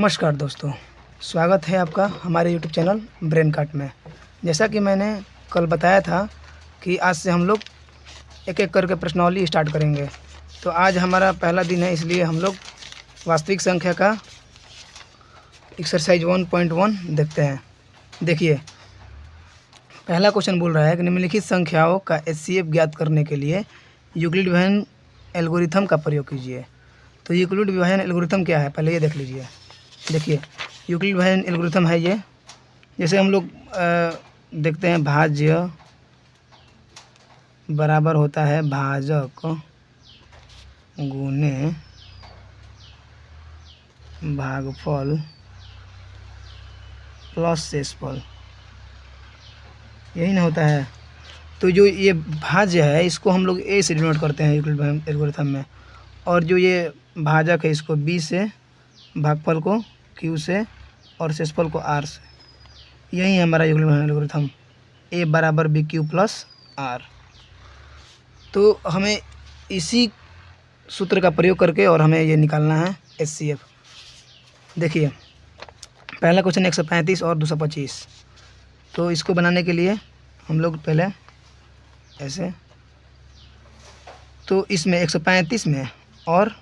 नमस्कार दोस्तों, स्वागत है आपका हमारे यूट्यूब चैनल ब्रेन काट में। जैसा कि मैंने कल बताया था कि आज से हम लोग एक एक करके प्रश्नावली स्टार्ट करेंगे। तो आज हमारा पहला दिन है, इसलिए हम लोग वास्तविक संख्या का एक्सरसाइज 1.1 देखते हैं। देखिए, पहला क्वेश्चन बोल रहा है कि निम्नलिखित संख्याओं का एचसीएफ ज्ञात करने के लिए यूक्लिड विभाजन एल्गोरिथम का प्रयोग कीजिए। तो यूक्लिड विभाजन एल्गोरिथम क्या है, पहले ये देख लीजिए। देखिए, यूक्लिड विभाजन एल्गोरिथम है ये। जैसे हम लोग देखते हैं, भाज्य बराबर होता है भाजक गुने भागफल प्लस शेषफल, यही ना होता है। तो जो ये भाज्य है इसको हम लोग ए से डिनोट करते हैं यूक्लिड विभाजन एल्गोरिथम में, और जो ये भाजक है इसको बी से, भागफल को क्यू से और शेषफल को आर से। यही हमारा यूक्लिड विभाजन एल्गोरिथम, ए बराबर बी क्यू प्लस आर। तो हमें इसी सूत्र का प्रयोग करके और हमें ये निकालना है एचसीएफ। देखिए, पहला क्वेश्चन 135 और 225। तो इसको बनाने के लिए हम लोग पहले ऐसे, तो इसमें 135 में और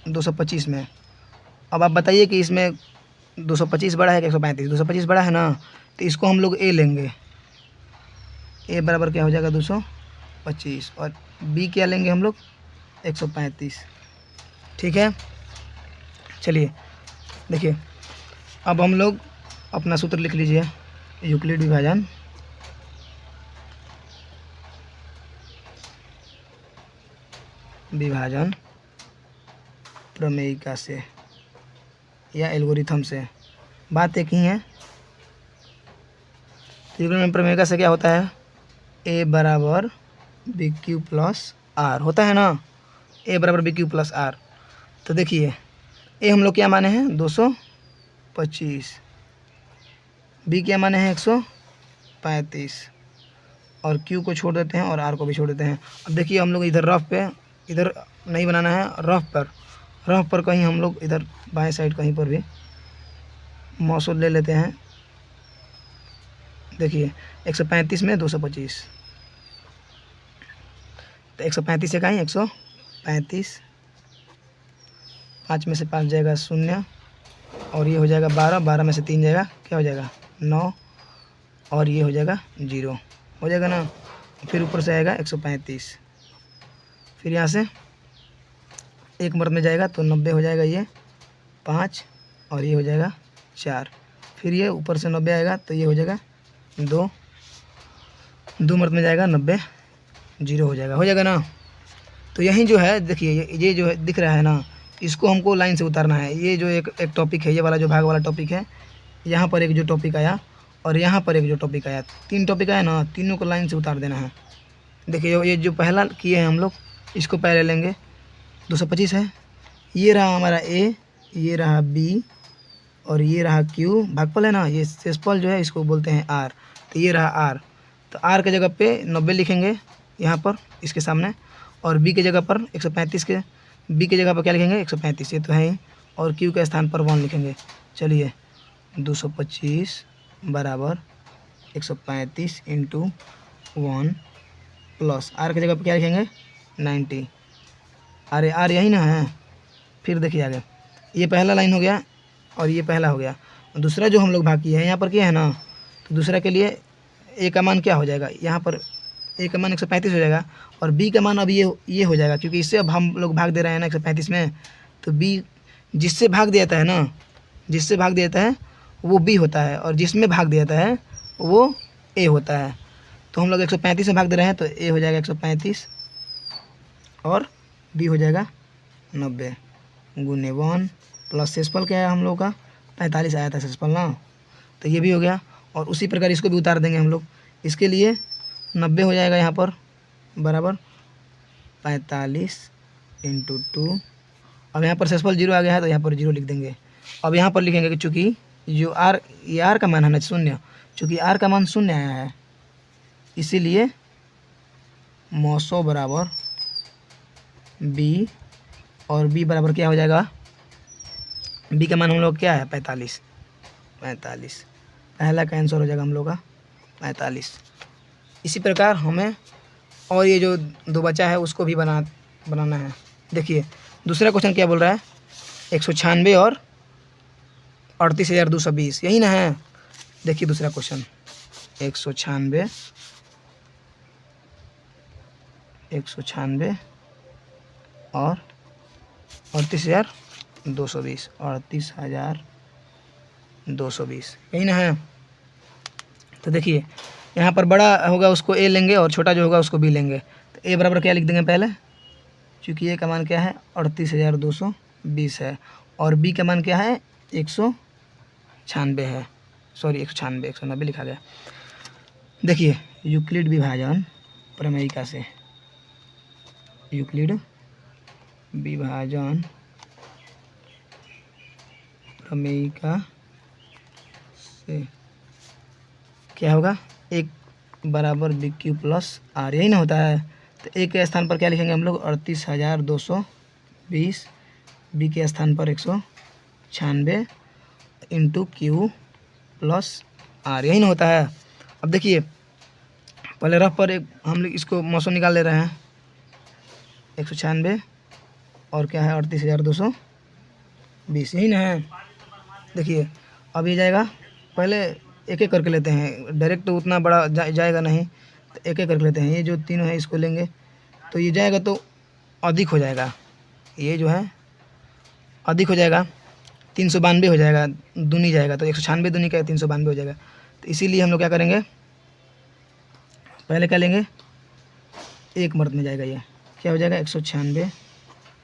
225 में, अब आप बताइए कि इसमें 225 बड़ा है कि 135? 225 बड़ा है ना, तो इसको हम लोग ए लेंगे। ए बराबर क्या हो जाएगा 225, और बी क्या लेंगे हम लोग 135। ठीक है, चलिए देखिए, अब हम लोग अपना सूत्र लिख लीजिए। यूक्लिड विभाजन प्रमेयिका से या एल्गोरिथम से, बात एक ही है। तो यूक्लिड प्रमेयिका से क्या होता है, ए बराबर बी क्यू प्लस आर होता है ना, ए बराबर बी क्यू प्लस आर। तो देखिए, ए हम लोग क्या माने हैं 225, बी क्या माने हैं 135, और क्यू को छोड़ देते हैं और आर को भी छोड़ देते हैं। अब देखिए, हम लोग इधर रफ पे, इधर नहीं बनाना है, रफ पर कहीं हम लोग इधर बाएं साइड कहीं पर भी मौसूल ले लेते हैं। देखिए, 135 में 225, तो 135 से कहीं 135, 5 में से 5 जाएगा 0, और ये हो जाएगा 12, 12 में से 3 जाएगा, क्या हो जाएगा 9, और ये हो जाएगा 0, हो जाएगा ना। फिर ऊपर से आएगा 135, फिर यहाँ से एक मर्द में जाएगा तो 90 हो जाएगा, ये 5, और ये हो जाएगा 4, फिर ये ऊपर से 90 आएगा तो ये हो जाएगा 2, 2 मर्द में जाएगा 90, 0 हो जाएगा ना। तो यही जो है, देखिए ये जो है दिख रहा है ना, इसको हमको लाइन से उतारना है। ये जो एक टॉपिक है, ये वाला जो भाग वाला टॉपिक है, यहाँ पर एक जो टॉपिक आया और यहाँ पर एक जो टॉपिक आया, 3 टॉपिक आया ना, तीनों को लाइन से उतार देना है। देखिए, ये जो पहला किए हैं हम लोग, इसको पहले लेंगे। 225 है, ये रहा हमारा ए, ये रहा बी, और ये रहा क्यू, भागफल है ना, ये शेषफल जो है इसको बोलते हैं आर। तो ये रहा आर, तो आर के जगह पे 90 लिखेंगे यहाँ पर इसके सामने, और बी के जगह पर 135 के, बी के जगह पर क्या लिखेंगे 135, ये तो है ही, और क्यू के स्थान पर 1 लिखेंगे। चलिए, 225 बराबर 135 इंटू 1 प्लस आर की जगह पर क्या लिखेंगे 90। अरे आर यही ना है। फिर देखिए आगे, ये पहला लाइन हो गया और ये पहला हो गया। दूसरा जो हम लोग भाग किए हैं यहाँ पर क्या है ना, तो दूसरा के लिए ए का मान क्या हो जाएगा, यहाँ पर ए का मान 135 हो जाएगा, और बी का मान अब ये हो जाएगा, क्योंकि इससे अब हम लोग भाग दे रहे हैं ना 135 में। तो बी जिससे भाग देता है ना, जिससे भाग देता है वो बी होता है, और जिसमें भाग देता है वो ए होता है। तो हम लोग 135 में भाग दे रहे हैं, तो ए हो जाएगा 135 और बी हो जाएगा 90 गुने 1 प्लस शेषफल क्या है हम लोग का 45 आया था शेषफल ना, तो ये भी हो गया। और उसी प्रकार इसको भी उतार देंगे हम लोग। इसके लिए 90 हो जाएगा यहाँ पर बराबर 45 इंटू 2। अब यहाँ पर शेषफल 0 आ गया है तो यहाँ पर 0 लिख देंगे। अब यहाँ पर लिखेंगे कि चूँकि जो आर, ये आर का मान है ना 0, चूँकि आर का मान 0 आया है, इसीलिए मौसो बराबर बी, और बी बराबर क्या हो जाएगा बी का मान हम लोग क्या है 45, 45 पहला का आंसर हो जाएगा हम लोग का 45। इसी प्रकार हमें और ये जो दो बचा है उसको भी बनाना है। देखिए दूसरा क्वेश्चन क्या बोल रहा है, 196 और 38,220, यही ना है। देखिए दूसरा क्वेश्चन 196 और 38,220, 38,220 यही ना है। तो देखिए यहाँ पर बड़ा होगा उसको ए लेंगे और छोटा जो होगा उसको बी लेंगे। तो ए बराबर क्या लिख देंगे पहले, चूँकि ए का मान क्या है 38,220 है और बी का मान क्या है 196 है, सॉरी 196, 190 लिखा गया। देखिए यूक्लिड विभाजन प्रमेयिका से, यूक्लिड विभाजन प्रमेयिका से क्या होगा, एक बराबर बी क्यू प्लस आर, यही ना होता है। तो ए के स्थान पर क्या लिखेंगे हम लोग 38,220, बी के स्थान पर 196 इंटू क्यू प्लस आर, यही ना होता है। अब देखिए पहले रफ पर एक हम लोग इसको मौसम निकाल ले रहे हैं, 196 और क्या है 38,220, यही ना है। देखिए अब ये जाएगा, पहले एक एक करके लेते हैं, डायरेक्ट तो उतना बड़ा जाएगा नहीं, तो एक एक करके लेते हैं। ये जो तीनों है इसको लेंगे तो ये जाएगा तो अधिक हो जाएगा, ये जो है अधिक हो जाएगा, 392 हो जाएगा, दूनी जाएगा तो 196 दूनी का 392 हो जाएगा। तो इसीलिए हम लोग क्या करेंगे, पहले क्या लेंगे, एक मर्द में जाएगा, ये क्या हो जाएगा 196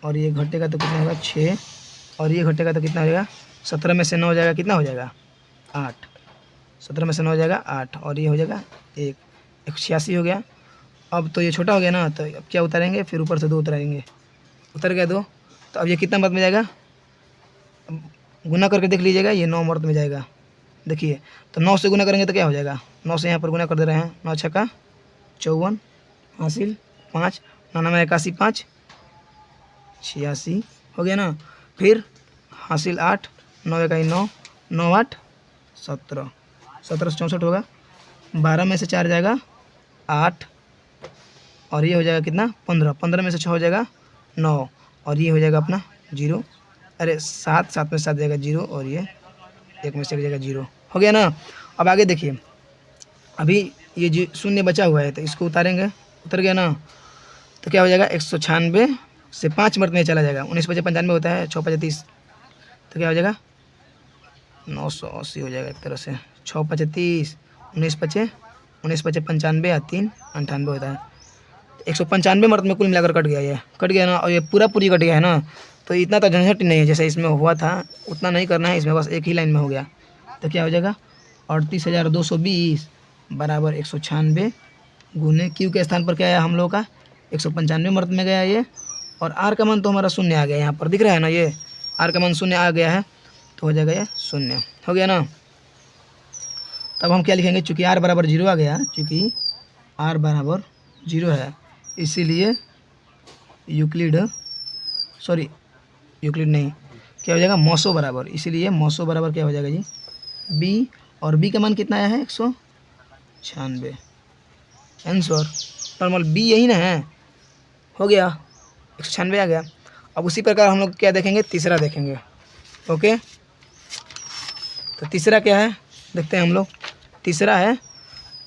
और ये घटेगा तो कितना होगा 6 और ये घटेगा तो कितना हो जाएगा 17 में से 9 हो जाएगा, कितना हो जाएगा 8, 17 में से 9 हो जाएगा 8 और ये हो जाएगा 186 हो गया। अब तो ये छोटा हो गया ना, तो अब क्या उतारेंगे, फिर ऊपर से 2 उतारेंगे, उतर गया 2, तो अब ये कितना मर्द में जाएगा, अब गुना करके देख लीजिएगा, ये 9 मर्द में जाएगा। देखिए तो 9 से गुना करेंगे तो क्या हो जाएगा, 9 से यहाँ पर गुना कर दे रहे हैं, 9 छक्का 54 हासिल 5, 99 81 5 86 हो गया ना, फिर हासिल 8, 9 इकाई 9, 9 8 17, 17 से 64 होगा, 12 में से 4 जाएगा 8 और ये हो जाएगा कितना 15, 15 में से 6 हो जाएगा 9 और ये हो जाएगा अपना 0, अरे 7, 7 में से 7 जाएगा 0 और ये 1 में से 1 जाएगा 0, हो गया ना। अब आगे देखिए, अभी ये जो शून्य बचा हुआ है तो इसको उतारेंगे, उतर गया ना, तो क्या हो जाएगा 196 से 5 मर्द में चला जाएगा, 19 बचे 95 होता है, 6 5 30, तो क्या हो जाएगा 980 हो जाएगा एक तरह से, 6 5 30, 19 बचे 95 या 3 98 होता है। 195 मर्द में कुल मिलाकर कट गया, ये कट गया ना, और ये पूरा पूरी कट गया है ना, तो इतना तो झंझट ही नहीं है, जैसे इसमें हुआ था उतना नहीं करना है, इसमें बस एक ही लाइन में हो गया। तो क्या हो जाएगा 38,220 बराबर 196 गुने क्यू के स्थान पर क्या आया हम लोग का 195 मर्द में गया ये, और आर का मान तो हमारा शून्य आ गया, यहाँ पर दिख रहा है ना, ये आर का मान शून्य आ गया है, तो हो जाएगा ये शून्य, हो गया ना। तब हम क्या लिखेंगे, चूँकि आर बराबर 0 आ गया, चूँकि आर बराबर 0 है, इसीलिए यूक्लिड नहीं, क्या हो जाएगा मौसो बराबर, इसीलिए मौसो बराबर क्या हो जाएगा जी बी, और बी का मान कितना आया है 196 आंसर, नॉर्मल बी यही ना है, हो गया 196 आ गया। अब उसी प्रकार हम लोग क्या देखेंगे, तीसरा देखेंगे, ओके। तो तीसरा क्या है देखते हैं हम लोग, तीसरा है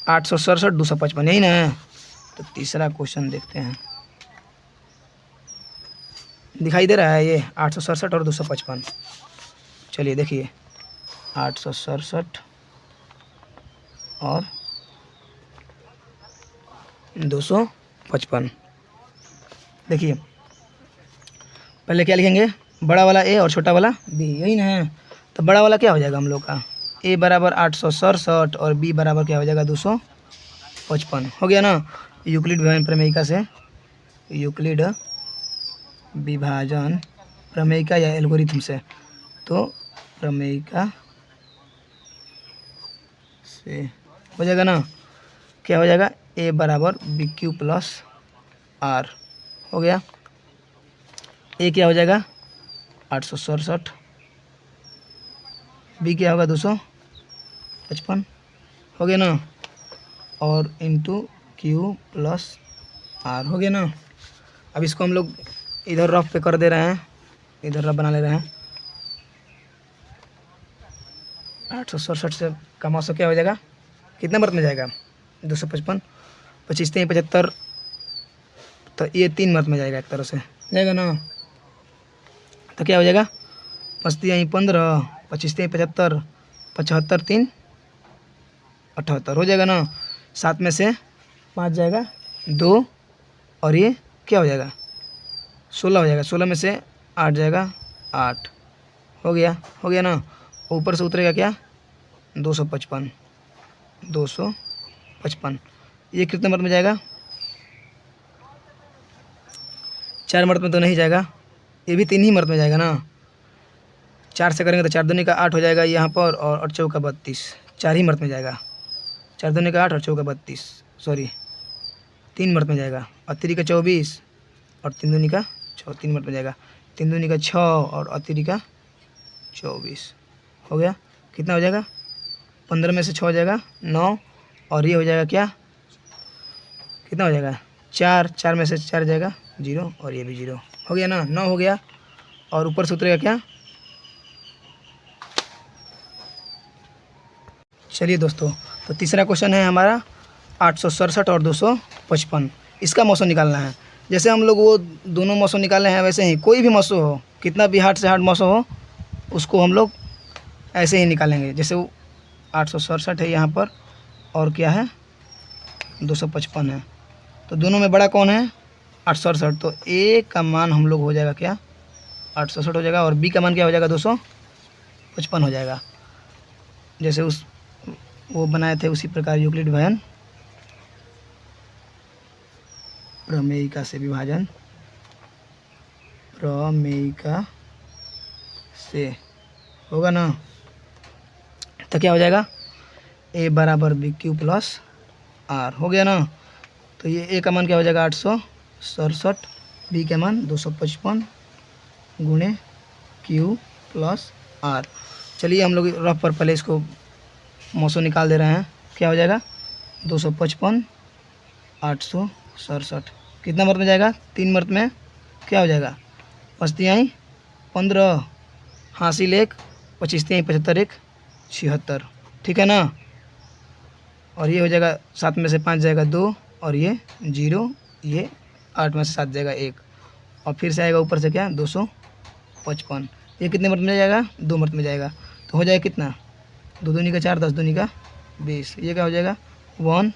867 255, यही ना है। तो तीसरा क्वेश्चन देखते हैं, दिखाई दे रहा है ये 867 और 255, चलिए देखिए 867 और 255, देखिए पहले क्या लिखेंगे, बड़ा वाला ए और छोटा वाला बी, यही ना है। तो बड़ा वाला क्या हो जाएगा हम लोग का, ए बराबर 867 और बी बराबर क्या हो जाएगा 255, हो गया ना। यूक्लिड विभाजन प्रमेयिका से, यूक्लिड विभाजन प्रमेयिका या एल्गोरिथम से, तो प्रमेयिका से हो जाएगा ना, क्या हो जाएगा ए बराबर बी क्यू प्लस आर, हो गया। ए क्या हो जाएगा 867 बी क्या होगा 255 हो गया ना, और इंटू क्यू प्लस आर हो गया ना। अब इसको हम लोग इधर रफ पे कर दे रहे हैं, इधर रफ बना ले रहे हैं। 867 से का 900 क्या हो जाएगा, कितने मर्त में जाएगा 255, 25 3 75, तो ये 3 मर्त में जाएगा, एक तरह से जाएगा ना। तो क्या हो जाएगा 5 3 15, 25 3 75, 75 3 78 हो जाएगा ना। 7 में से 5 जाएगा 2, और ये क्या हो जाएगा 16 हो जाएगा। 16 में से 8 जाएगा 8 हो गया ना। ऊपर से उतरेगा क्या 255, 255, ये कितने मर्त में जाएगा 4 मर्त में तो नहीं जाएगा, ये भी 3 ही मर्त में जाएगा ना। 4 से करेंगे तो 4 दूनी का 8 हो जाएगा यहाँ पर, और चौका 32, 4 ही मर्त में जाएगा। 4 दूनी का 8 और चौका 32, सॉरी 3 मर्त में जाएगा। और 3 का 24 और 3 दूनी का 6, 3 मर्त में जाएगा। 3 दूनी का 6 और अतिरी का 24 हो गया। कितना हो जाएगा 15 में से 6 हो जाएगा 9, और ये हो जाएगा क्या, कितना हो जाएगा 4, 4 में से 4 जाएगा 0, और ये भी 0 हो गया ना। 9 हो गया, और ऊपर से उतरेगा क्या। चलिए दोस्तों, तो तीसरा क्वेश्चन है हमारा 867 और 255, इसका मौसम निकालना है। जैसे हम लोग वो दोनों मौसम निकाले हैं, वैसे ही कोई भी मौसम हो, कितना भी हार्ड से हार्ड मौसम हो, उसको हम लोग ऐसे ही निकालेंगे। जैसे वो 867 है यहाँ पर, और क्या है 255 है, तो दोनों में बड़ा कौन है 867, तो ए का मान हम लोग हो जाएगा क्या 867 हो जाएगा, और बी का मान क्या हो जाएगा 255 हो जाएगा। जैसे उस वो बनाए थे उसी प्रकार यूक्लिड भयन प्रमेयिका से विभाजन, प्रमेयिका से होगा ना। तो क्या हो जाएगा ए बराबर बी क्यू प्लस आर हो गया ना। तो ये ए का मान क्या हो जाएगा 867, बी का मान 255 गुणे क्यू प्लस आर। चलिए हम लोग रफ पर पहले इसको मौसम निकाल दे रहे हैं। क्या हो जाएगा 255 867, कितना मर्त में जाएगा 3 मर्त में। क्या हो जाएगा 5 तिहाई 15, हासिल 1, 25 तिहाई 75 1 76, ठीक है ना। और ये हो जाएगा 7 में से 5 जाएगा 2, और ये 0, ये 8 में से 7 जाएगा 1, और फिर से आएगा ऊपर से क्या 255। ये कितने मर्त में जाएगा 2 मर्त में जाएगा, तो हो जाएगा कितना 2 दूनी का 4, 10 दूनी का 20, ये क्या हो जाएगा 1,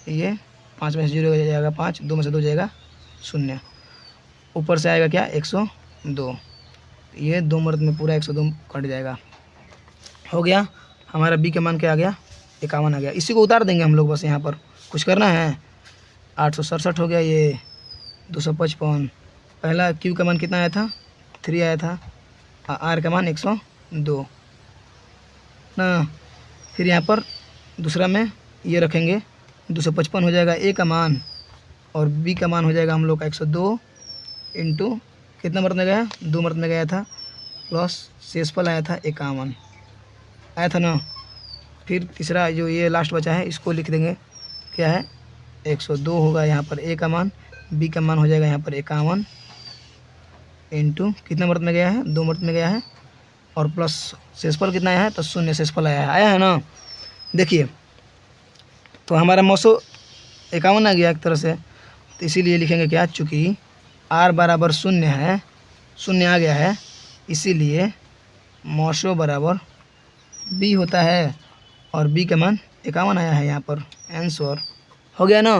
ये 5 में से 0 हो जाएगा 5, 2 में से 2 जाएगा 0, ऊपर से आएगा क्या 102, ये 2 मर्त में पूरा 102 कट जाएगा। हो गया हमारा बी का मान क्या आ गया 51 आ गया। इसी को उतार देंगे हम लोग, बस यहाँ पर कुछ करना है। 867 हो गया, ये 255, पहला क्यू का मान कितना आया था 3 आया था, आर का मान 102 ना। फिर यहाँ पर दूसरा में ये रखेंगे 255 हो जाएगा ए का मान, और बी का मान हो जाएगा हम लोग का 102 इंटू कितना मर्त में गया 2 मर्त में गया था, प्लस शेषफल आया था 51 आया था ना। फिर तीसरा जो ये लास्ट बचा है इसको लिख देंगे, क्या है 102 होगा यहाँ पर ए का मान, बी का मान हो जाएगा यहाँ पर 51 इंटू कितना मर्त में गया है 2 मर्त में गया है, और प्लस शेषफल कितना आया है तो 0 शेषफल आया है ना। देखिए तो हमारा मौसो 51 आ गया एक तरह से, तो इसीलिए लिखेंगे क्या, चूँकि आर बराबर 0 है, 0 आ गया है, इसीलिए मौसो बराबर बी होता है, और बी का मान 51 आया है यहाँ पर, आंसर हो गया ना।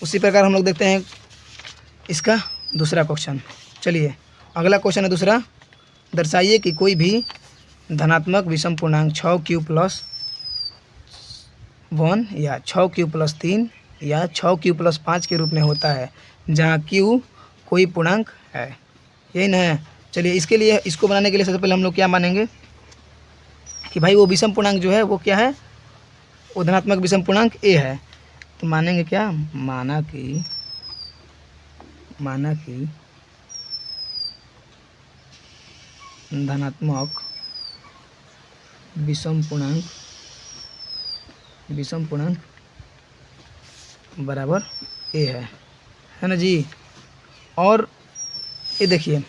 उसी प्रकार हम लोग देखते हैं इसका दूसरा क्वेश्चन। चलिए अगला क्वेश्चन है दूसरा, दर्शाइए कि कोई भी धनात्मक विषम पूर्णांक 6q प्लस 1 या 6q प्लस 3 या 6q प्लस 5 के रूप में होता है, जहाँ q कोई पूर्णांक है, यही ना है। चलिए इसके लिए, इसको बनाने के लिए सबसे पहले हम लोग क्या मानेंगे कि भाई वो विषम पूर्णांक जो है वो क्या है, वो धनात्मक विषम पूर्णांक a है। तो मानेंगे क्या, माना कि धनात्मक विषम पूर्णांक बराबर ए है ना जी। और ये देखिए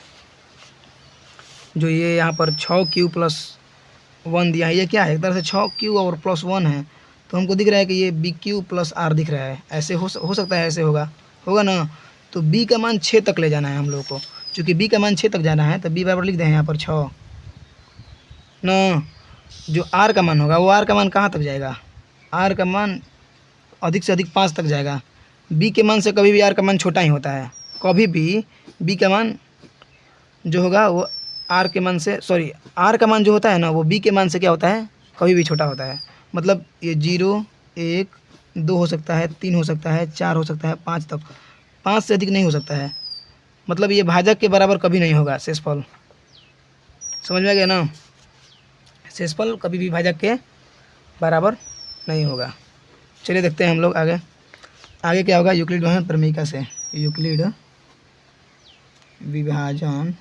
जो ये यहाँ पर 6q+1 दिया है, ये क्या है, एक तरह से 6q और +1 है, तो हमको दिख रहा है कि ये bq+r दिख रहा है। ऐसे हो सकता है, ऐसे होगा ना। तो b का मान 6 तक ले जाना है हम लोग को। चूँकि b का मान 6 तक जाना है तो b बराबर लिख दें यहाँ पर 6 ना। जो r का मान होगा वो r का मान कहाँ तक जाएगा, r का मान अधिक से अधिक 5 तक जाएगा। b के मान से कभी भी r का मान छोटा ही होता है। कभी भी b का मान जो होगा वो r के मान से, सॉरी, r का मान जो होता है ना वो b के मान से क्या होता है, कभी भी छोटा होता है। मतलब ये 0, 1, 2 हो सकता है, 3 हो सकता है, 4 हो सकता है, 5 तक, 5 से अधिक नहीं हो सकता है। मतलब ये भाजक के बराबर कभी नहीं होगा शेषफल। समझ में आ गया ना, शेषफल कभी भी भाजक के बराबर नहीं होगा। चलिए देखते हैं हम लोग आगे क्या होगा। यूक्लिड विभाजन प्रमेयिका से, यूक्लिड विभाजन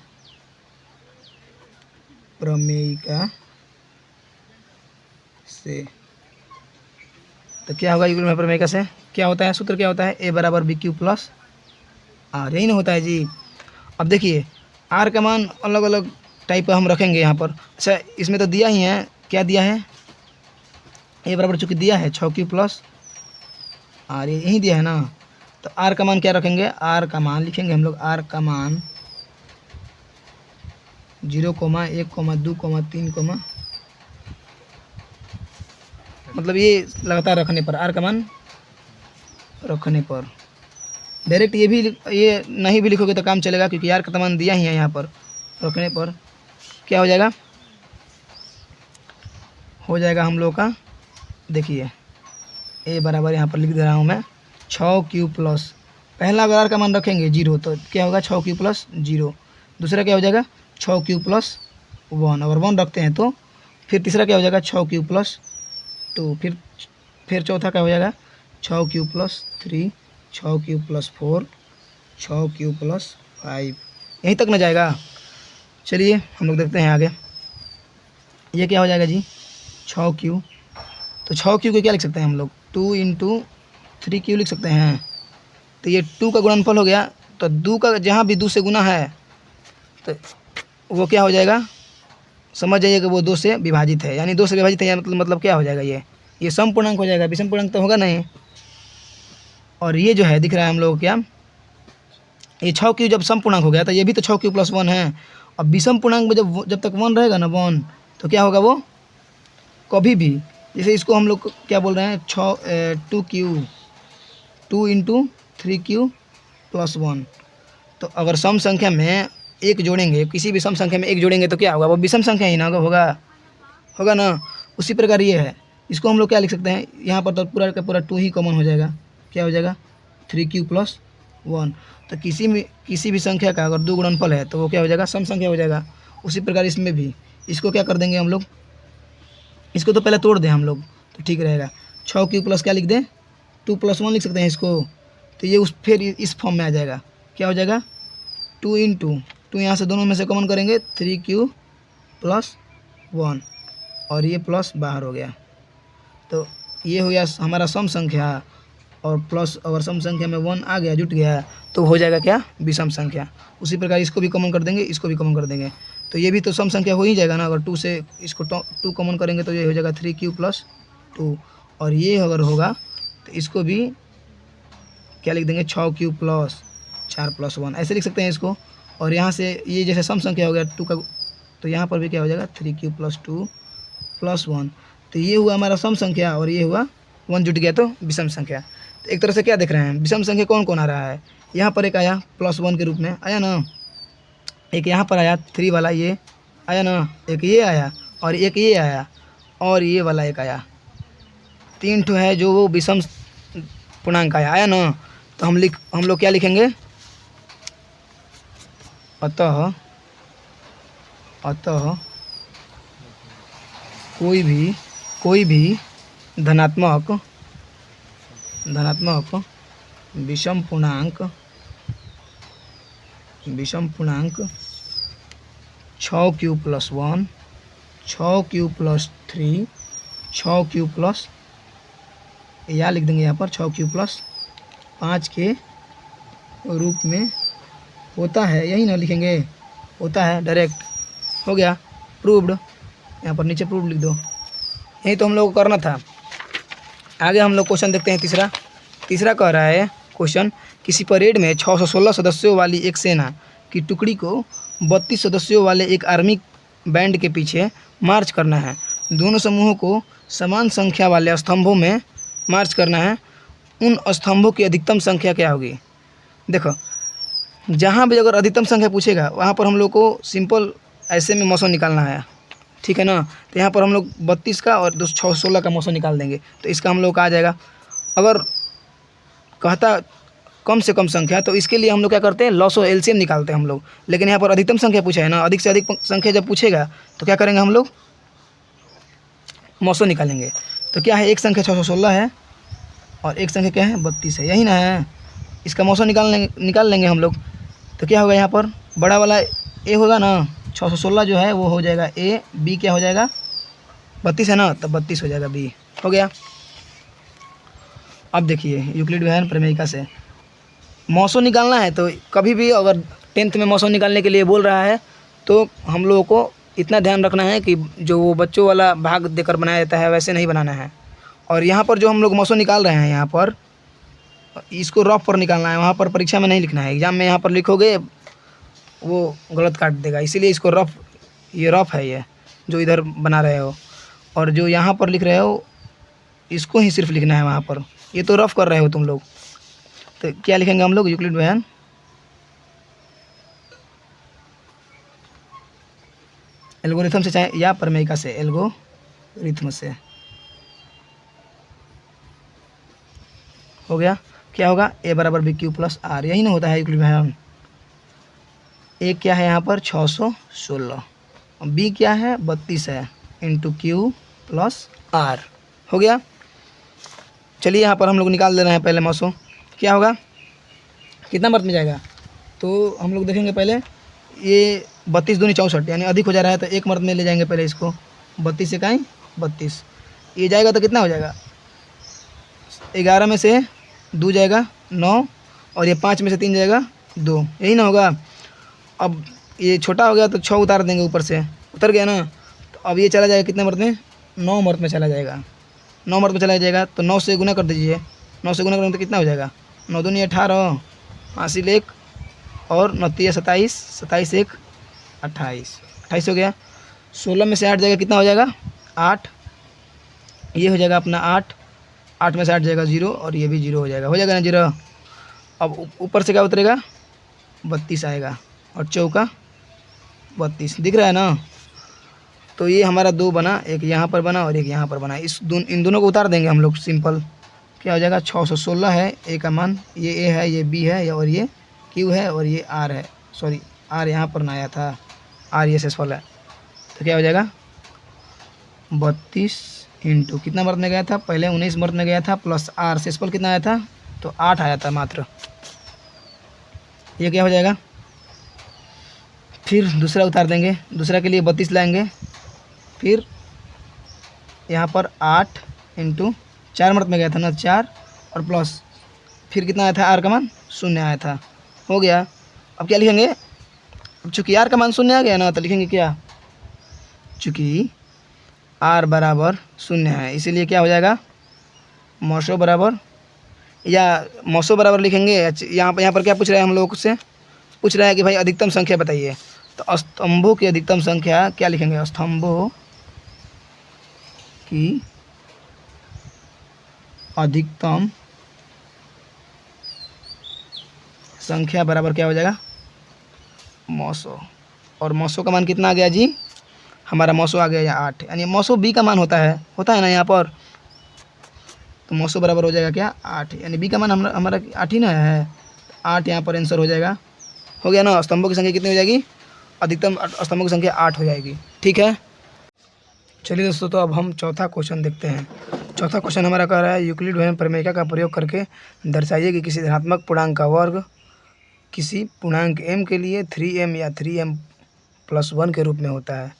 प्रमेयिका से, तो क्या होगा यूक्लिड विभाजन प्रमेयिका से, क्या होता है, सूत्र क्या होता है, a बराबर bq+r, यही ना होता है जी। अब देखिए r का मान अलग अलग टाइप का हम रखेंगे यहाँ पर। अच्छा इसमें तो दिया ही है, क्या दिया है, a बराबर चूँकि दिया है 6q+r, यही दिया है ना। तो r का मान क्या रखेंगे, r का मान लिखेंगे हम लोग, r का मान 0, 1, 2, 3, मतलब ये लगातार रखने पर, r का मान रखने पर। डायरेक्ट ये नहीं भी लिखोगे तो काम चलेगा, क्योंकि r का मान दिया ही है यहाँ पर। रखने पर क्या हो जाएगा हम लोग का, देखिए a बराबर यहाँ पर लिख दे रहा हूँ मैं 6q+, पहला अगर r का मान रखेंगे 0 तो क्या होगा 6q+0, दूसरा क्या हो जाएगा 6q+1, अगर 1 रखते हैं तो फिर तीसरा क्या हो जाएगा 6q+2, फिर चौथा क्या हो जाएगा 6q+3, 6q+4, 6q+5, यहीं तक ना जाएगा। चलिए हम लोग देखते हैं आगे, ये क्या हो जाएगा जी 6q, तो 6q को क्या लिख सकते हैं हम लोग, 2 × 3q लिख सकते हैं। तो ये 2 का गुणनफल हो गया, तो 2 का जहाँ भी 2 से गुना है तो वो क्या हो जाएगा, समझ जाइए कि वो 2 से विभाजित है, यानी 2 से विभाजित है, मतलब क्या हो जाएगा, ये सम पूर्णांक हो जाएगा, विषम पूर्णांक तो होगा नहीं। और ये जो है दिख रहा है हम लोग को क्या, ये 6q जब सम पूर्णांक हो गया तो ये भी तो 6q+1 है। अब विषम पूर्णांक में जब तक 1 रहेगा ना 1, तो क्या होगा, वो कभी भी, जैसे इसको हम लोग क्या बोल रहे हैं 2q, 2 × 3q+1, तो अगर सम संख्या में एक जोड़ेंगे, किसी भी सम संख्या में एक जोड़ेंगे तो क्या होगा, वो विषम संख्या ही ना होगा ना। उसी प्रकार ये है, इसको हम लोग क्या लिख सकते हैं, यहाँ पर तो पूरा का पूरा 2 ही कॉमन हो जाएगा, क्या हो जाएगा 3q+1। तो किसी भी संख्या का अगर 2 गुणनफल है तो वो क्या हो जाएगा, सम संख्या हो जाएगा। उसी प्रकार इसमें भी इसको क्या कर देंगे हम लोग, इसको तो पहले तोड़ दें हम लोग तो ठीक रहेगा। 6q+ क्या लिख दें, 2+1 लिख सकते हैं इसको, तो ये फिर इस फॉर्म में आ जाएगा, क्या हो जाएगा 2 × 2 यहाँ से दोनों में से कॉमन करेंगे 3q+1, और ये प्लस बाहर हो गया। तो ये हो गया हमारा सम संख्या, और प्लस अगर सम संख्या में 1 आ गया, जुट गया, तो हो जाएगा क्या, विषम संख्या। उसी प्रकार इसको भी कॉमन कर देंगे, इसको भी कॉमन कर देंगे, तो ये भी तो सम संख्या हो ही जाएगा ना। अगर 2 से इसको 2 कॉमन करेंगे तो ये हो जाएगा 3q+2, और ये अगर होगा तो इसको भी क्या लिख देंगे 6q+4+1, ऐसे लिख सकते हैं इसको। और यहाँ से ये जैसे सम संख्या हो गया 2 का, तो यहाँ पर भी क्या हो जाएगा 3q+2+1, तो ये हुआ हमारा सम संख्या, और ये हुआ 1 जुट गया तो विषम संख्या। तो एक तरह से क्या देख रहे हैं, विषम संख्या कौन कौन आ रहा है, यहाँ पर एक आया +1 के रूप में आया ना, एक यहाँ पर आया 3 वाला ये आया ना, एक ये आया, और एक ये आया, और ये वाला एक आया, 3 ठो है जो वो विषम पूर्णांक आया ना। तो हम लोग क्या लिखेंगे, अतः कोई भी धनात्मक विषम पूर्णांक 6q+1, 6q+2, 3 6 प्लस, या लिख देंगे यहाँ पर 6 प्लस 5 के रूप में होता है, यही ना लिखेंगे, होता है डायरेक्ट, हो गया प्रूव्ड। यहाँ पर नीचे प्रूव्ड लिख दो, यही तो हम लोग को करना था। आगे हम लोग क्वेश्चन देखते हैं तीसरा। तीसरा कह रहा है क्वेश्चन, किसी परेड में 616 सदस्यों वाली एक सेना की टुकड़ी को 32 सदस्यों वाले एक आर्मी बैंड के पीछे मार्च करना है। दोनों समूहों को समान संख्या वाले स्तंभों में मार्च करना है। उन स्तंभों की अधिकतम संख्या क्या होगी? देखो, जहाँ भी अगर अधिकतम संख्या पूछेगा वहाँ पर हम लोग को सिंपल ऐसे में मौसम निकालना है, ठीक है ना। तो यहाँ पर हम लोग 32 का और 616 का मौसम निकाल देंगे, तो इसका हम लोग का आ जाएगा। अगर कहता कम से कम संख्या, तो इसके लिए हम लोग क्या करते हैं, लॉस और एलसीएम निकालते हैं हम लोग। लेकिन यहाँ पर अधिकतम संख्या पूछा है ना, अधिक से अधिक संख्या जब पूछेगा तो क्या करेंगे हम लोग, मौसम निकालेंगे। तो क्या है, एक संख्या 616 है और एक संख्या क्या है, 32 है, यही ना है। इसका मौसम निकाल लेंगे हम लोग। तो क्या होगा, यहाँ पर बड़ा वाला ए होगा ना, 616 जो है वो हो जाएगा ए, बी क्या हो जाएगा, 32 है ना, तो 32 हो जाएगा बी, हो गया। अब देखिए यूक्लिड व्यायाम प्रमेयिका से मौसम निकालना है, तो कभी भी अगर 10th में मौसम निकालने के लिए बोल रहा है तो हम लोगों को इतना ध्यान रखना है कि जो वो बच्चों वाला भाग देकर बनाया जाता है वैसे नहीं बनाना है। और यहाँ पर जो हम लोग मौसम निकाल रहे हैं, यहाँ पर इसको रफ पर निकालना है, वहाँ पर परीक्षा में नहीं लिखना है। एग्जाम में यहाँ पर लिखोगे वो गलत काट देगा, इसीलिए इसको रफ, ये रफ है ये जो इधर बना रहे हो, और जो यहाँ पर लिख रहे हो इसको ही सिर्फ लिखना है वहाँ पर। ये तो रफ कर रहे हो तुम लोग। तो क्या लिखेंगे हम लोग, यूक्लिड व्यायाम एल्गोरिथम से चाहे या प्रमेयिका से, एल्गोरिथम से, हो गया। क्या होगा, ए बराबर बी क्यू प्लस आर, यही ना होता है यूक्लिड व्यायाम। ए क्या है यहाँ पर 616, बी क्या है 32 है, इंटू क्यू प्लस आर, हो गया। चलिए यहाँ पर हम लोग निकाल दे रहे हैं पहले मौसम। क्या होगा, कितना मर्द में जाएगा, तो हम लोग देखेंगे पहले। ये 32 दूनी 64 यानी अधिक हो जा रहा है, तो एक मर्द में ले जाएंगे पहले इसको। 32 से कहीं 32, ये जाएगा तो कितना हो जाएगा, 11 में से 2 जाएगा 9, और ये 5 में से 3 जाएगा 2, यही ना होगा। अब ये छोटा हो गया तो 6 उतार देंगे, ऊपर से उतर गया ना, तो अब ये चला जाएगा कितने मर्द में, 9 मर्द में चला जाएगा। 9 मर्द में चला जाएगा, तो 9 से गुना कर दीजिए। 9 से गुना करेंगे तो कितना हो जाएगा, 9 दूनी 18, हासिल 1 और 9 तिया 27, 27 1 28, 28 हो गया। 16 में से 8 जाएगा, कितना हो जाएगा 8, ये हो जाएगा अपना 8, 8 में से 8 जाएगा 0, और ये भी 0 हो जाएगा ना 0। अब ऊपर से क्या उतरेगा, 32 आएगा, और चौका 32, दिख रहा है ना। तो ये हमारा 2 बना, एक यहाँ पर बना और एक यहाँ पर बना। इन दोनों को उतार देंगे हम लोग, सिंपल। क्या हो जाएगा, 616 है ए का मान, ये ए है, ये बी है, और ये क्यू है, और ये आर है। सॉरी, आर यहाँ पर ना आया था, आर ये शेषफल है। तो क्या हो जाएगा, 32 इंटू कितना मर्द में गया था, पहले 19 मर्द में गया था, प्लस आर शेषफल कितना आया था, तो 8 आया था मात्र। ये क्या हो जाएगा, फिर दूसरा उतार देंगे, दूसरा के लिए 32 लाएंगे, फिर यहाँ पर 8 इंटू 4 मर्द में गया था ना 4, और प्लस फिर कितना आया था, आर का मान 0 आया था, हो गया। अब क्या लिखेंगे, अब चूँकि आर का मान 0 आ गया ना, तो लिखेंगे क्या, चूँकि आर बराबर 0 है, इसीलिए क्या हो जाएगा, मौसो बराबर, या मौसो बराबर लिखेंगे। यहाँ पर क्या पूछ रहा है हम लोग से, पूछ रहा है कि भाई अधिकतम संख्या बताइए। तो स्तंभों की अधिकतम संख्या क्या लिखेंगे, स्तंभों की अधिकतम संख्या बराबर क्या हो जाएगा, मौसो, और मौसो का मान कितना आ गया जी, हमारा मौसो आ गया 8, यानी मौसो बी का मान होता है ना यहाँ पर। तो मौसो बराबर हो जाएगा क्या, 8, यानी बी का मान हमारा 8 ही ना है, 8 यहाँ पर आंसर हो जाएगा, हो गया ना। स्तंभों की संख्या कितनी हो जाएगी, अधिकतम स्तंभों की संख्या 8 हो जाएगी, ठीक है। चलिए दोस्तों, तो अब हम चौथा क्वेश्चन देखते हैं। चौथा क्वेश्चन हमारा कह रहा है, यूक्लिड व्यायाम प्रमेयिका का प्रयोग करके दर्शाइए कि किसी धनात्मक पूर्णांक का वर्ग किसी पूर्णांक m के लिए 3m या 3m+1 के रूप में होता है।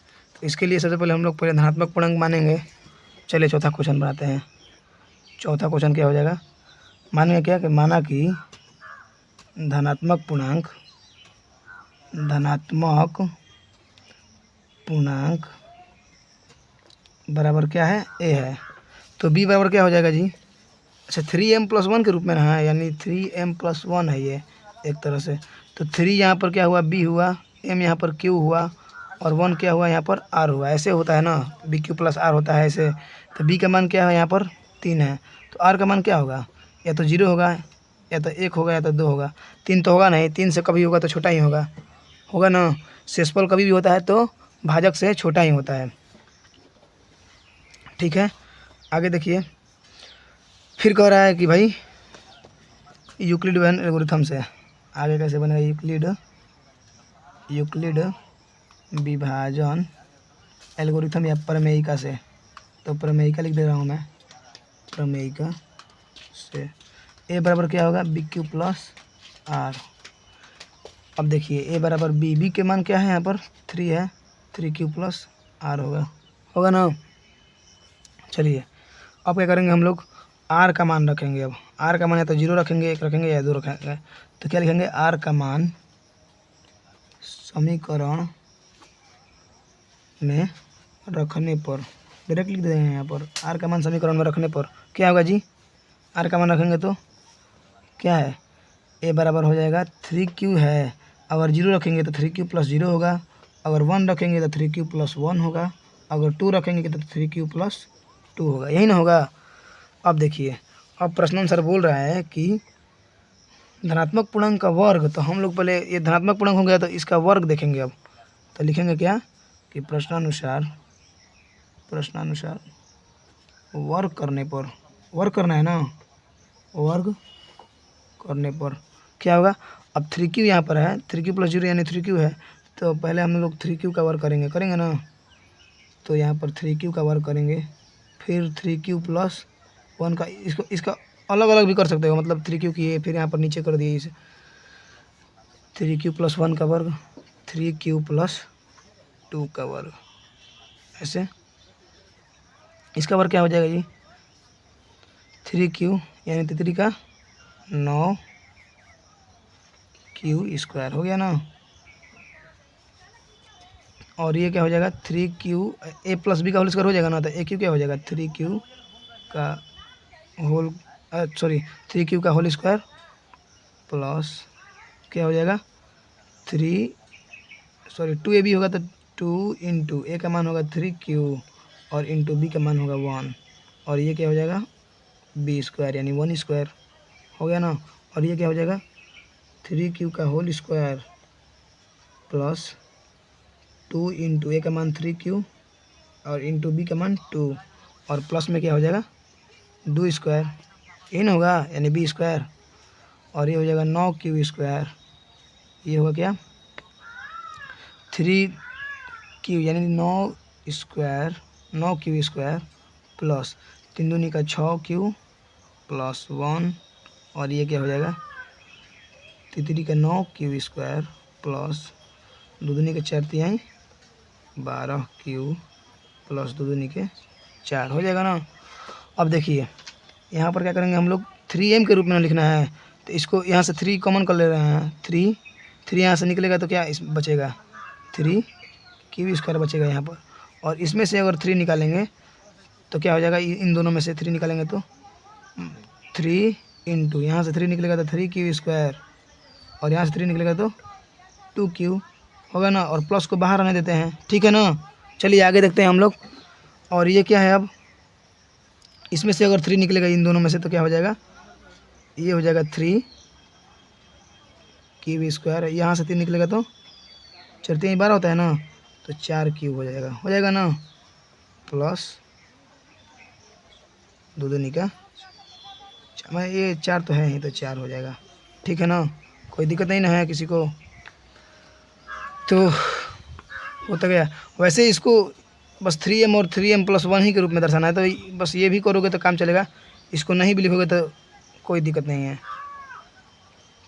इसके लिए सबसे पहले हम लोग पहले धनात्मक पूर्णांक मानेंगे। चलिए चौथा क्वेश्चन बनाते हैं। चौथा क्वेश्चन क्या हो जाएगा, मानेंगे क्या कि माना कि धनात्मक पूर्णांक बराबर क्या है, ए है। तो बी बराबर क्या हो जाएगा जी, अच्छा 3m+1 के रूप में ना है, यानी 3m+1 है ये एक तरह से। तो 3 यहाँ पर क्या हुआ, बी हुआ, m यहाँ पर q हुआ, और 1 क्या हुआ यहाँ पर r हुआ। ऐसे होता है ना, bq+r होता है ऐसे। तो b का मान क्या है यहाँ पर 3 है, तो r का मान क्या होगा, या तो 0 होगा, या तो 1 होगा, या तो 2 होगा। 3 तो होगा नहीं, 3 से कभी होगा तो छोटा ही होगा ना। शेषफल कभी भी होता है तो भाजक से छोटा ही होता है। ठीक है, आगे देखिए। फिर कह रहा है कि भाई यूक्लिड एल्गोरिथम से आगे कैसे बनेगा, यूक्लिड विभाजन एल्गोरिथम या प्रमेयिका से। तो प्रमेयिका लिख दे रहा हूँ मैं, प्रमेयिका से ए बराबर क्या होगा, bq+r। अब देखिए ए बराबर बी के मान क्या है यहाँ पर 3 है, 3q+r होगा ना। चलिए अब क्या करेंगे हम लोग, r का मान रखेंगे। अब r का मान या तो 0 रखेंगे, 1 रखेंगे, या 2 रखेंगे। तो क्या लिखेंगे, r का मान समीकरण में रखने पर, डायरेक्ट लिख देंगे यहाँ पर, r का मान समीकरण में रखने पर क्या होगा जी, r का मान रखेंगे तो क्या है, a बराबर हो जाएगा 3q है। अगर 0 रखेंगे तो 3q+0 होगा, अगर 1 रखेंगे तो 3q+1 होगा, अगर 2 रखेंगे तो 3q+2 होगा, यही ना होगा। अब देखिए, अब प्रश्नानुसार बोल रहा है कि धनात्मक पूर्णांक का वर्ग। तो हम लोग पहले ये धनात्मक पूर्णांक हो गया तो इसका वर्ग देखेंगे। अब तो लिखेंगे क्या कि प्रश्नानुसार वर्ग करने पर, वर्ग करना है ना, वर्ग करने पर क्या होगा। अब 3q यहाँ पर है, 3q+0 यानी 3q है, तो पहले हम लोग 3q का वर्ग करेंगे ना। तो यहाँ पर 3q का वर्ग करेंगे, फिर 3q+1 का, इसका अलग अलग भी कर सकते हो, मतलब 3q किए फिर यहाँ पर नीचे कर दिए इसे 3q+1 का वर्ग, 3q+2 का वर्ग, ऐसे। इसका वर्ग क्या हो जाएगा जी, 3q यानी 3 का 9q² हो गया ना। और ये क्या हो जाएगा 3q a+b का होल स्क्वायर हो जाएगा ना। तो a क्यू क्या हो जाएगा 3q का होल स्क्वायर प्लस क्या हो जाएगा 2ab होगा तो 2 इंटू ए का मान होगा 3q और इंटू बी का मान होगा 1, और ये क्या हो जाएगा b² यानी 1² हो गया ना। और ये क्या हो जाएगा 3q का होल स्क्वायर प्लस 2 इंटू ए का मान 3q और इंटू बी का मान 2, और प्लस में क्या हो जाएगा 2², यही ना होगा, यानी b²। और ये हो जाएगा 9q², ये होगा क्या 3q यानी 9q² प्लस 3 दूनी का 6q प्लस 1, और ये क्या हो जाएगा 3 का 9q² प्लस 2 दूनी के 4 तिहाई 12q प्लस 2 दूनी के 4 हो जाएगा ना। अब देखिए यहाँ पर क्या करेंगे हम लोग 3m के रूप में लिखना है, तो इसको यहाँ से 3 कॉमन कर ले रहे हैं, 3 यहाँ से निकलेगा तो क्या इस बचेगा 3q² बचेगा यहाँ पर। और इसमें से अगर 3 निकालेंगे तो क्या हो जाएगा, इन दोनों में से 3 निकालेंगे तो 3 इंटू यहाँ से 3 निकलेगा तो 3q², और यहाँ से 3 निकलेगा तो 2q होगा ना। और प्लस को बाहर आने देते हैं, ठीक है ना। चलिए आगे देखते हैं हम लोग। और ये क्या है, अब इसमें से अगर 3 निकलेगा इन दोनों में से तो क्या हो जाएगा, ये हो जाएगा 3q²। यहाँ से 3 निकलेगा तो 4 3 12 होता है ना, तो 4q हो जाएगा ना, प्लस 2 दूनी का मैं ये 4 तो है ही, तो 4 हो जाएगा, ठीक है ना। कोई दिक्कत नहीं ना है किसी को, तो होता गया। वैसे इसको बस 3m और 3m+1 ही के रूप में दर्शाना है, तो बस ये भी करोगे तो काम चलेगा, इसको नहीं भी लिखोगे तो कोई दिक्कत नहीं है।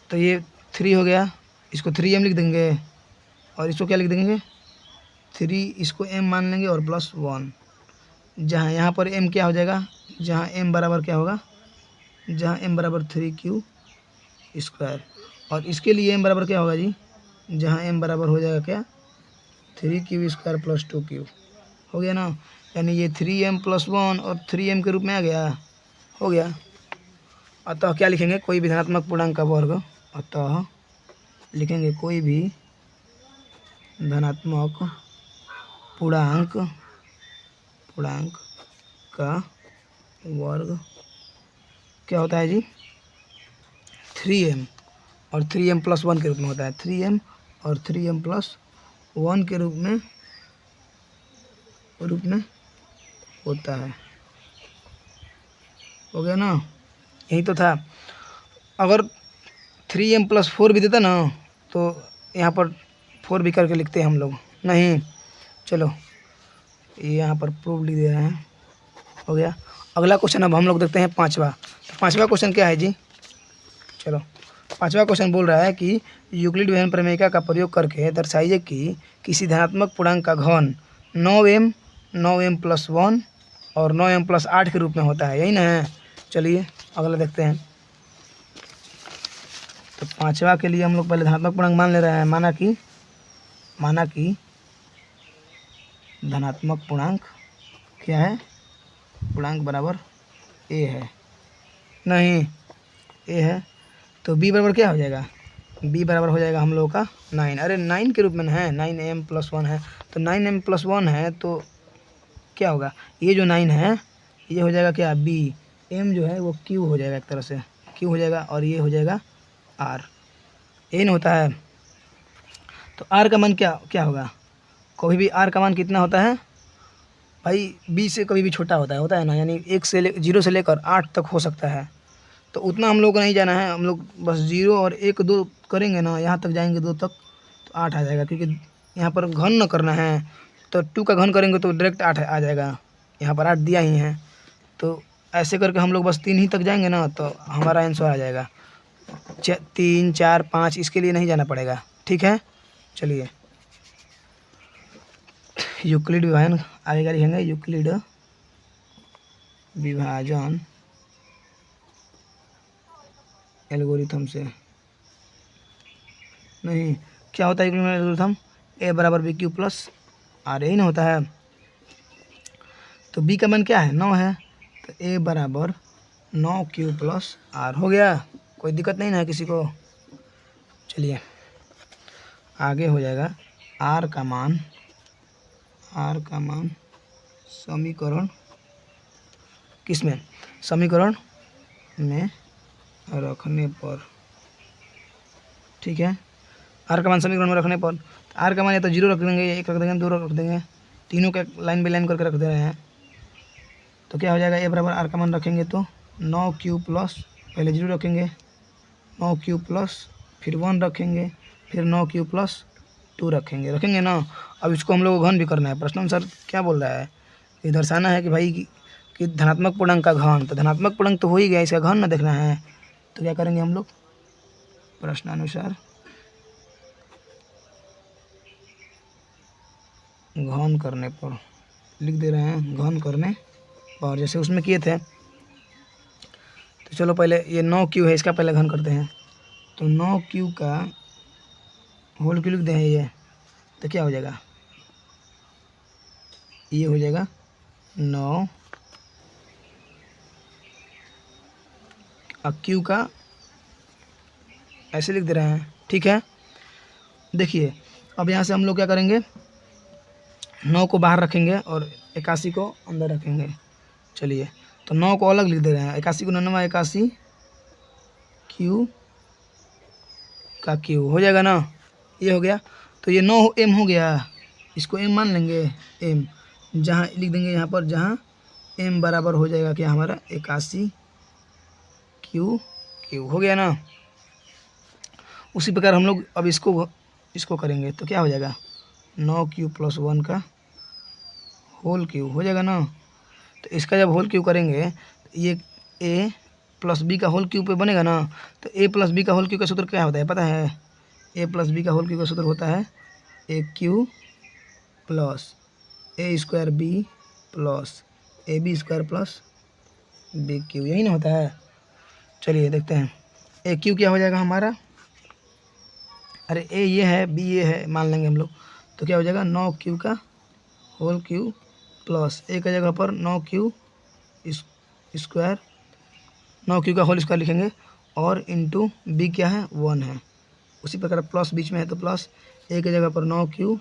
तो ये 3 हो गया, इसको 3m लिख देंगे, और इसको क्या लिख देंगे 3 इसको m मान लेंगे और प्लस 1, जहाँ यहाँ पर m क्या हो जाएगा, जहाँ m बराबर क्या होगा, जहाँ m बराबर 3q स्क्वायर, और इसके लिए m बराबर क्या होगा जी, जहाँ m बराबर हो जाएगा क्या, 3q स्क्वायर प्लस 2q। हो गया ना, यानी ये 3m प्लस 1 और 3m के रूप में आ गया, हो गया। अतः क्या लिखेंगे, कोई भी धनात्मक पूर्णांक का वर्ग, अतः लिखेंगे कोई भी धनात्मक पूर्णांक का वर्ग क्या होता है जी, 3m और 3m प्लस 1 के रूप में होता है, 3m और 3m प्लस 1 के रूप में होता है। हो गया ना, यही तो था। अगर 3m प्लस 4 भी देता ना तो यहाँ पर 4 भी करके लिखते हैं हम लोग, नहीं चलो यहाँ पर प्रूफ लिख दे रहे हैं। हो गया। अगला क्वेश्चन अब हम लोग देखते हैं पाँचवा। तो पाँचवा क्वेश्चन क्या है जी, चलो पाँचवा क्वेश्चन बोल रहा है कि यूक्लिड विहन प्रमेयिका का प्रयोग करके दर्शाइए कि किसी धनात्मक पूर्णांक का घन 9m प्लस 1 और 9m प्लस 8 के रूप में होता है, यही ना है। चलिए अगला देखते हैं। तो पाँचवा के लिए हम लोग पहले धनात्मक पूर्णांक मान ले रहे हैं, माना कि धनात्मक पूर्णांक क्या है, पूर्णांक बराबर a है, नहीं a है तो b बराबर क्या हो जाएगा, b बराबर हो जाएगा हम लोगों का 9। अरे 9 के रूप में है, 9m प्लस 1 है, तो 9m प्लस 1 है तो क्या होगा, ये जो 9 है ये हो जाएगा क्या b, m जो है वो q हो जाएगा, एक तरह से q हो जाएगा, और ये हो जाएगा r, n होता है। तो r का मान क्या होगा, कभी भी r का मान कितना होता है भाई, b से कभी भी छोटा होता है ना, यानी 0 से लेकर 8 तक हो सकता है। तो उतना हम लोग को नहीं जाना है, हम लोग बस 0 और 1 2 करेंगे ना, यहाँ तक जाएंगे 2 तक तो 8 आ जाएगा, क्योंकि यहाँ पर घन न करना है। तो 2 का घन करेंगे तो डायरेक्ट 8 आ जाएगा, यहाँ पर 8 दिया ही है। तो ऐसे करके हम लोग बस 3 ही तक जाएंगे ना तो हमारा आंसर आ जाएगा। 3 4 5 इसके लिए नहीं जाना पड़ेगा, ठीक है। चलिए यूक्लिड विभाजन आगे का लिखेंगे, यूक्लिड विभाजन एल्गोरिथम से, नहीं क्या होता है यूक्लिड विभाजन एल्गोरिथम, a बराबर बी क्यू प्लस आर, यही ना होता है। तो b का मान क्या है, 9 है, तो a बराबर 9q प्लस आर। हो गया, कोई दिक्कत नहीं ना है किसी को। चलिए आगे हो जाएगा r का मान समीकरण किसमें, समीकरण में रखने पर, ठीक है। r का मान समीकरण में रखने पर r का मान या तो 0 रख देंगे, 1 रख देंगे, 2 रख देंगे, तीनों का लाइन बाई लाइन करके रख दे रहे हैं। तो क्या हो जाएगा, a बराबर r का मान रखेंगे तो 9q प्लस, पहले 0 रखेंगे, 9q प्लस फिर 1 रखेंगे, फिर 9q प्लस 2 रखेंगे ना। अब इसको हम लोग को घन भी करना है। प्रश्न अनुसार क्या बोल रहा है कि दर्शाना है कि भाई कि धनात्मक पूर्णांक का घन, तो धनात्मक पूर्णांक तो हो ही गया, इसका घन ना देखना है। तो क्या करेंगे हम लोग, प्रश्नानुसार घन करने पर लिख दे रहे हैं, घन करने पर जैसे उसमें किए थे। तो चलो पहले ये 9q है, इसका पहले घन करते हैं। तो 9q का होल क्यू लिख दें ये, तो क्या हो जाएगा, ये हो जाएगा 9 क्यू का ऐसे लिख दे रहे हैं, ठीक है। देखिए अब यहाँ से हम लोग क्या करेंगे, 9 को बाहर रखेंगे और 81 को अंदर रखेंगे। चलिए तो 9 को अलग लिख दे रहे हैं, 81 को 9 81 क्यू का क्यू हो जाएगा ना, ये हो गया। तो ये 9m हो गया, इसको m मान लेंगे, m जहाँ लिख देंगे यहाँ पर, जहाँ m बराबर हो जाएगा क्या हमारा 81 क्यू हो गया ना। उसी प्रकार हम लोग अब इसको करेंगे तो क्या हो जाएगा, 9q प्लस 1 का होल क्यू हो जाएगा ना। तो इसका जब होल क्यू करेंगे तो ये a प्लस बी का होल क्यू पे बनेगा ना। तो a प्लस बी का होल क्यू का सूत्र क्या होता है पता है, a प्लस बी का होल क्यू का सूत्र होता है a cube plus A square B plus A B square plus B cube, यही ना होता है। चलिए देखते हैं ए क्यू क्या हो जाएगा हमारा, अरे ए ये है बी ये है मान लेंगे हम लोग, तो क्या हो जाएगा 9 क्यू का होल क्यू प्लस ए का जगह पर 9 क्यू स्क्वायर, 9 क्यू का होल स्क्वायर लिखेंगे और इंटू बी क्या है 1 है, उसी प्रकार प्लस बीच में है तो प्लस ए की जगह पर 9 क्यू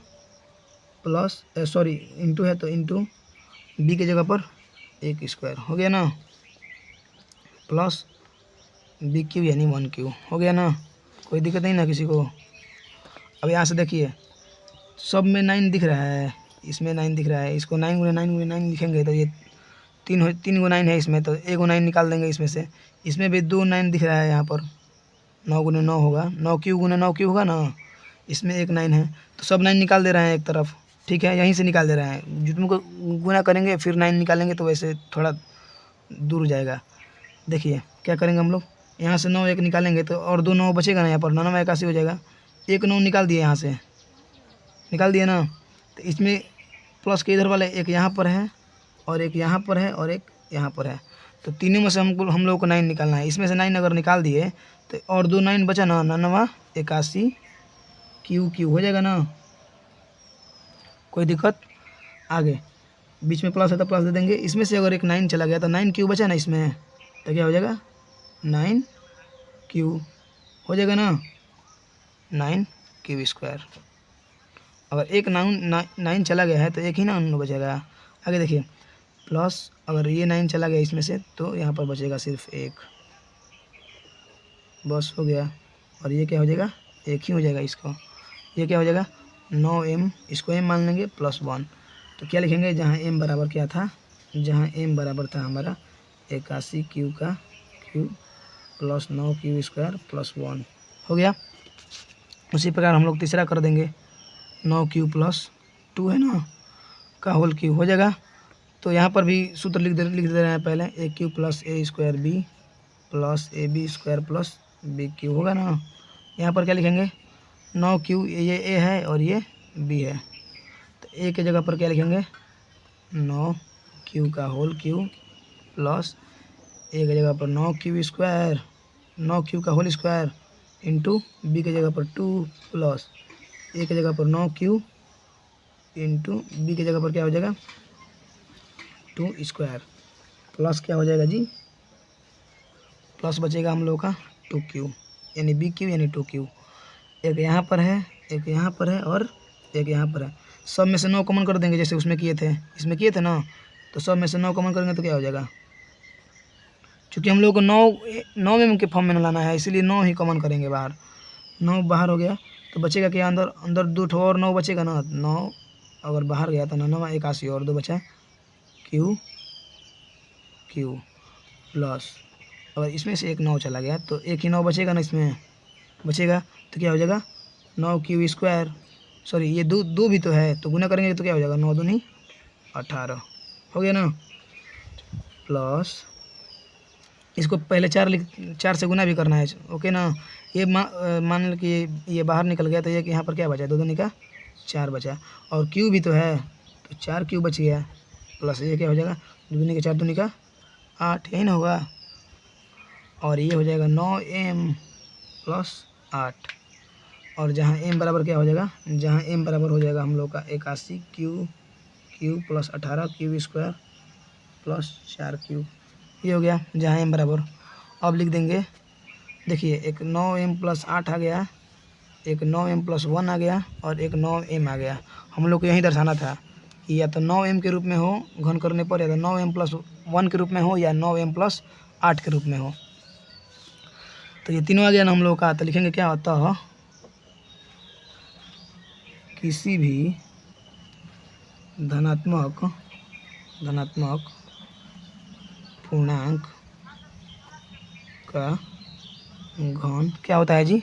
प्लस सॉरी इंटू है तो इंटू बी की जगह पर 1 स्क्वायर हो गया ना, प्लस बी क्यू यानी 1 क्यू हो गया ना, कोई दिक्कत नहीं ना किसी को। अब यहाँ से देखिए सब में 9 दिख रहा है, इसमें 9 दिख रहा है, इसको 9 गुना 9 गुना 9 लिखेंगे तो ये 3 गुना 9 है इसमें, तो 1 गुना 9 निकाल देंगे इसमें से, इसमें भी 2 9 दिख रहा है यहाँ पर, 9 गुना 9 होगा, 9 क्यू गुना 9 क्यू होगा ना, इसमें 1 9 है तो सब 9 निकाल दे रहे हैं एक तरफ, ठीक है यहीं से निकाल दे रहे हैं, जितने को गुना करेंगे फिर 9 निकालेंगे तो वैसे थोड़ा दूर जाएगा। देखिए क्या करेंगे हम लोग, यहाँ से 9 1 निकालेंगे तो और 2 9 बचेगा ना, यहाँ पर 9 81 हो जाएगा, 1 9 निकाल दिए यहाँ से, निकाल दिए ना, तो इसमें प्लस के इधर वाले एक यहाँ पर है और एक यहाँ पर है और एक यहाँ पर है, तो तीनों में से हम लोग को 9 निकालना है, इसमें से 9 अगर निकाल दिए तो और 2 9 बचा ना, 9 81 क्यू क्यू हो जाएगा ना, कोई दिक्कत। आगे बीच में प्लस है तो प्लस दे देंगे, इसमें से अगर एक 9 चला गया तो 9 क्यू बचा ना इसमें, तो क्या हो जाएगा 9 क्यू हो जाएगा ना, 9 क्यू स्क्वायर। अगर एक 9 चला गया है तो एक ही ना बचेगा। आगे देखिए प्लस अगर ये 9 चला गया इसमें से तो यहाँ पर बचेगा सिर्फ 1, बस हो गया, और ये क्या हो जाएगा 1 ही हो जाएगा इसको, ये क्या हो जाएगा 9m, इसको m मान लेंगे प्लस 1, तो क्या लिखेंगे जहाँ m बराबर क्या था, जहाँ m बराबर था हमारा 81 क्यू का Q plus 9 Q square plus 1 हो गया। उसी प्रकार हम लोग तीसरा कर देंगे, 9 क्यू प्लस 2 है ना का होल क्यू हो जाएगा, तो यहाँ पर भी सूत्र लिख दे रहे हैं पहले, A Q plus A square B plus A B square plus B Q होगा ना। यहाँ पर क्या लिखेंगे 9 क्यू, ये ए है और ये बी है, तो ए के जगह पर क्या लिखेंगे 9 क्यू का होल क्यू प्लस ए के जगह पर 9 क्यू स्क्वायर, 9 क्यू का होल स्क्वायर इंटू बी के जगह पर 2 प्लस ए के जगह पर 9 क्यू इंटू बी के जगह पर क्या हो जाएगा 2 स्क्वायर प्लस क्या हो जाएगा जी, प्लस बचेगा हम लोग का 2 क्यू यानी बी क्यू यानी 2 क्यू, एक यहाँ पर है एक यहाँ पर है और एक यहाँ पर है, सब में से 9 कॉमन कर देंगे जैसे उसमें किए थे, इसमें किए थे ना, तो सब में से 9 कॉमन करेंगे तो क्या हो जाएगा, क्योंकि हम लोग को 9 में के फॉर्म में लाना है इसीलिए 9 ही कॉमन करेंगे बाहर, 9 बाहर हो गया तो बचेगा क्या अंदर 2 ठो और 9 बचेगा ना, 9 अगर बाहर गया तो 9 81 और 2 बचा क्यू क्यू प्लस अगर इसमें से एक 9 चला गया तो एक ही 9 बचेगा ना, इसमें बचेगा तो क्या हो जाएगा 9 क्यू स्क्वायर, सॉरी ये दो भी तो है तो गुना करेंगे तो क्या हो जाएगा 9 दूनी 18 हो गया ना, प्लस इसको पहले 4 से गुना भी करना है, ओके ना। ये मान लो कि ये बाहर निकल गया तो ये यहाँ पर क्या बचा 2 दूनी का 4 बचा, और क्यू भी तो है तो 4 क्यू बच गया, प्लस ये क्या हो जाएगा 2 दूनी का 4 दूनी का 8, यही ना होगा, और ये हो जाएगा 9m प्लस 8, और जहाँ m बराबर क्या हो जाएगा, जहाँ m बराबर हो जाएगा हम लोग का 81 Q plus 18 Q square plus 4 Q, ये हो गया जहाँ m बराबर। अब लिख देंगे देखिए एक 9m प्लस 8 आ गया, एक 9m प्लस 1 आ गया और एक 9m आ गया, हम लोग को यही दर्शाना था कि या तो 9m के रूप में हो घन करने पर, या तो 9m प्लस 1 के रूप में हो या 9m प्लस 8 के रूप में हो, तो ये तीनों आ गया ना हम लोग का, तो लिखेंगे क्या होता है किसी भी धनात्मक पूर्णांक का घन क्या होता है जी,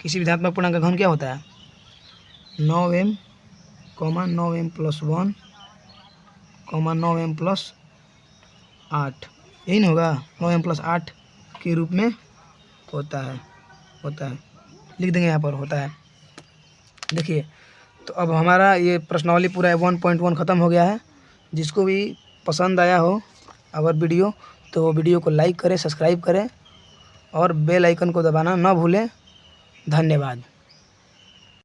किसी भी धनात्मक पूर्णांक का घन क्या होता है 9m 9m plus 1 9m plus 8, यही ना होगा 9m प्लस 8 के रूप में होता है लिख देंगे यहाँ पर होता है। देखिए तो अब हमारा ये प्रश्नावली पूरा 1.1 ख़त्म हो गया है। जिसको भी पसंद आया हो अगर वीडियो, तो वीडियो को लाइक करें, सब्सक्राइब करें और बेल आइकन को दबाना ना भूलें। धन्यवाद।